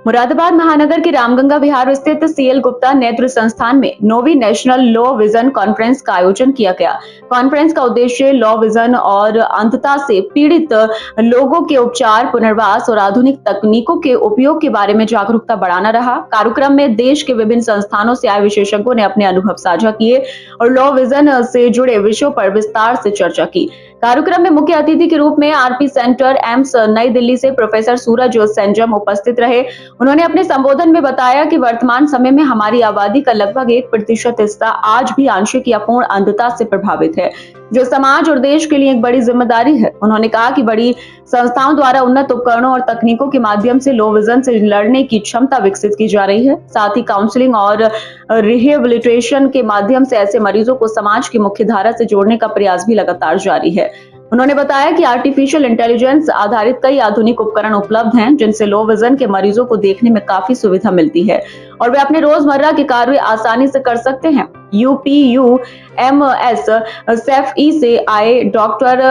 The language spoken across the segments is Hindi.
मुरादाबाद महानगर के रामगंगा विहार स्थित सीएल गुप्ता नेत्र संस्थान में 9वीं नेशनल लो विजन कॉन्फ्रेंस का आयोजन किया गया। कॉन्फ्रेंस का उद्देश्य लो विजन और अंधता से पीड़ित लोगों के उपचार, पुनर्वास और आधुनिक तकनीकों के उपयोग के बारे में जागरूकता बढ़ाना रहा। कार्यक्रम में देश के विभिन्न संस्थानों से आए विशेषज्ञों ने अपने अनुभव साझा किए और लो विजन से जुड़े विषयों पर विस्तार से चर्चा की। कार्यक्रम में मुख्य अतिथि के रूप में आरपी सेंटर एम्स नई दिल्ली से प्रोफेसर सूरज सेंजम उपस्थित रहे। उन्होंने अपने संबोधन में बताया कि वर्तमान समय में हमारी आबादी का लगभग 1% हिस्सा आज भी आंशिक या पूर्ण अंधता से प्रभावित है, जो समाज और देश के लिए एक बड़ी जिम्मेदारी है। उन्होंने कहा कि बड़ी संस्थाओं द्वारा उन्नत उपकरणों और तकनीकों के माध्यम से लो विजन से लड़ने की क्षमता विकसित की जा रही है। साथ ही काउंसलिंग और रिहेबिलिटेशन के माध्यम से ऐसे मरीजों को समाज की मुख्य धारा से जोड़ने का प्रयास भी लगातार जारी है। उन्होंने बताया कि आर्टिफिशियल इंटेलिजेंस आधारित कई आधुनिक उपकरण उपलब्ध हैं, जिनसे लो विजन के मरीजों को देखने में काफी सुविधा मिलती है और वे अपने रोजमर्रा के कार्य आसानी से कर सकते हैं। यूपीयूएमएस सेफई से आए डॉक्टर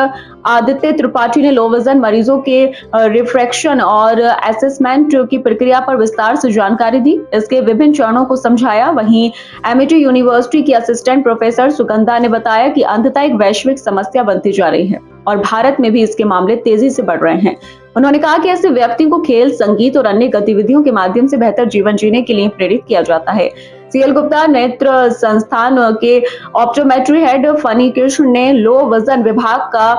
आदित्य त्रिपाठी ने लो विजन मरीजों के रिफ्रैक्शन और असेसमेंट की प्रक्रिया पर विस्तार से जानकारी दी, इसके विभिन्न चरणों को समझाया। वहीं एमिटी यूनिवर्सिटी की असिस्टेंट प्रोफेसर सुगंधा ने बताया कि अंधता एक वैश्विक समस्या बनती जा रही है और भारत में भी इसके मामले तेजी से बढ़ रहे हैं। उन्होंने कहा कि ऐसे व्यक्ति को खेल, संगीत और अन्य गतिविधियों के माध्यम से बेहतर जीवन जीने के लिए प्रेरित किया जाता है। सीएल गुप्ता नेत्र संस्थान के ऑप्टोमेट्री हेड फनी कृष्ण ने लो विजन विभाग का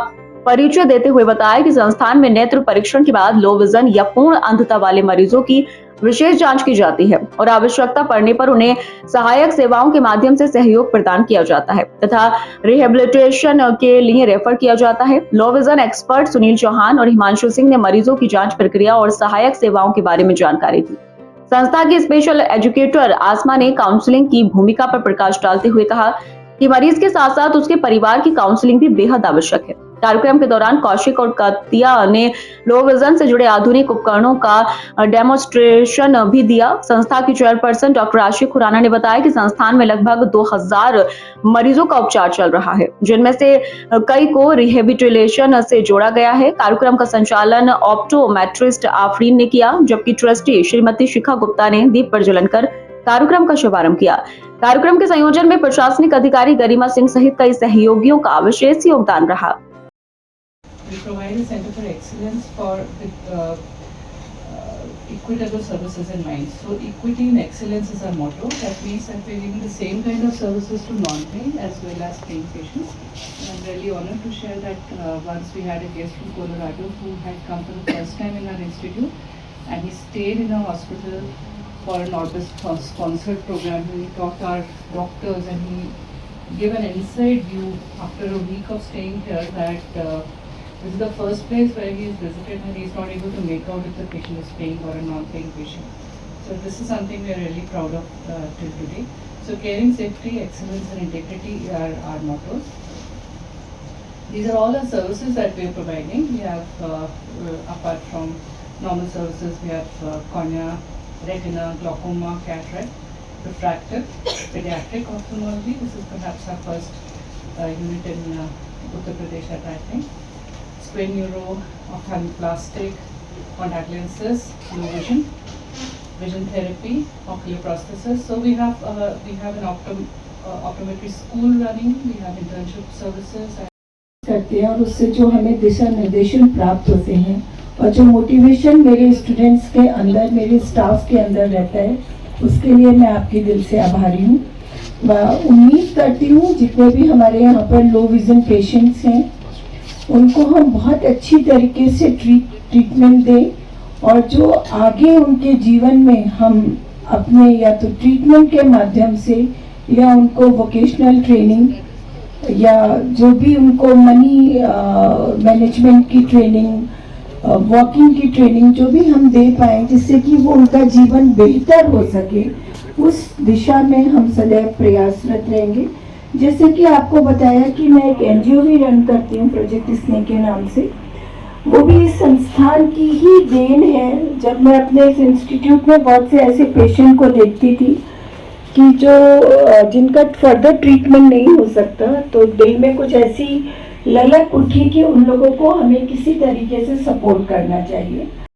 परिचय देते हुए बताया कि संस्थान में नेत्र परीक्षण के बाद लो विजन या पूर्ण अंधता वाले मरीजों की विशेष जांच की जाती है और आवश्यकता पड़ने पर उन्हें सहायक सेवाओं के माध्यम से सहयोग प्रदान किया जाता है तथा रिहेबिलिटेशन के लिए रेफर किया जाता है। Low vision expert Sunil Chauhan और हिमांशु सिंह ने मरीजों की जांच प्रक्रिया और सहायक सेवाओं के बारे में जानकारी दी। संस्था की स्पेशल एजुकेटर आसमा ने काउंसलिंग की भूमिका पर प्रकाश डालते हुए कहा कि मरीज के साथ साथ उसके परिवार की काउंसलिंग भी बेहद आवश्यक है। कार्यक्रम के दौरान कौशिक और कतिया ने लो विजन से जुड़े आधुनिक उपकरणों का डेमोन्स्ट्रेशन भी दिया। संस्था की चेयरपर्सन डॉक्टर आशिक खुराना ने बताया कि संस्थान में लगभग 2000 मरीजों का उपचार चल रहा है, जिनमें से कई को रिहेबिलिटेशन से जोड़ा गया है। कार्यक्रम का संचालन ऑप्टोमेट्रिस्ट आफरीन ने किया, जबकि ट्रस्टी श्रीमती शिखा गुप्ता ने दीप प्रज्वलन कर कार्यक्रम का शुभारंभ किया। कार्यक्रम के संयोजन में प्रशासनिक अधिकारी गरिमा सिंह सहित कई सहयोगियों का विशेष योगदान रहा। We provide a center for excellence with equitable services in mind. So equity and excellence is our motto. That means that we're giving the same kind of services to non-trained as well as trained patients. And I'm really honored to share that once we had a guest from Colorado who had come for the first time in our institute, and he stayed in a hospital for an Orbis-sponsored program. And he taught our doctors and he gave an inside view after a week of staying here that this is the first place where he is visited and he is not able to make out if the patient is paying or a non-paying patient. So this is something we are really proud of till today. So caring, safety, excellence and integrity are our mottos. These are all the services that we are providing. We have, apart from normal services, we have cornea, retina, glaucoma, cataract, refractive, pediatric ophthalmology. This is perhaps our first unit in Uttar Pradesh at I think. Square neuro, ophthalmoplastic, contact lenses, low vision, vision therapy, ocular prosthesis. So we have an optometry school running. We have internship services. करते हैं और उससे जो हमें दिशा निर्देशन प्राप्त होते हैं और जो मोटिवेशन मेरे स्टूडेंट्स के अंदर, मेरे स्टाफ के अंदर रहता है, उसके लिए मैं आपके दिल से आभारी हूँ। उम्मीद करती हूँ जितने भी हमारे यहाँ पर लो विजन पेशेंट्स हैं उनको हम बहुत अच्छी तरीके से ट्रीटमेंट दें और जो आगे उनके जीवन में हम अपने या तो ट्रीटमेंट के माध्यम से या उनको वोकेशनल ट्रेनिंग या जो भी उनको मनी मैनेजमेंट की ट्रेनिंग, वॉकिंग की ट्रेनिंग जो भी हम दे पाएँ जिससे कि वो उनका जीवन बेहतर हो सके, उस दिशा में हम सदैव प्रयासरत रहेंगे। जैसे कि आपको बताया कि मैं एक एनजीओ भी रन करती हूँ प्रोजेक्ट स्नेक के नाम से, वो भी इस संस्थान की ही देन है। जब मैं अपने इस इंस्टीट्यूट में बहुत से ऐसे पेशेंट को देखती थी कि जो जिनका फर्दर ट्रीटमेंट नहीं हो सकता, तो दिल में कुछ ऐसी ललक उठी कि उन लोगों को हमें किसी तरीके से सपोर्ट करना चाहिए।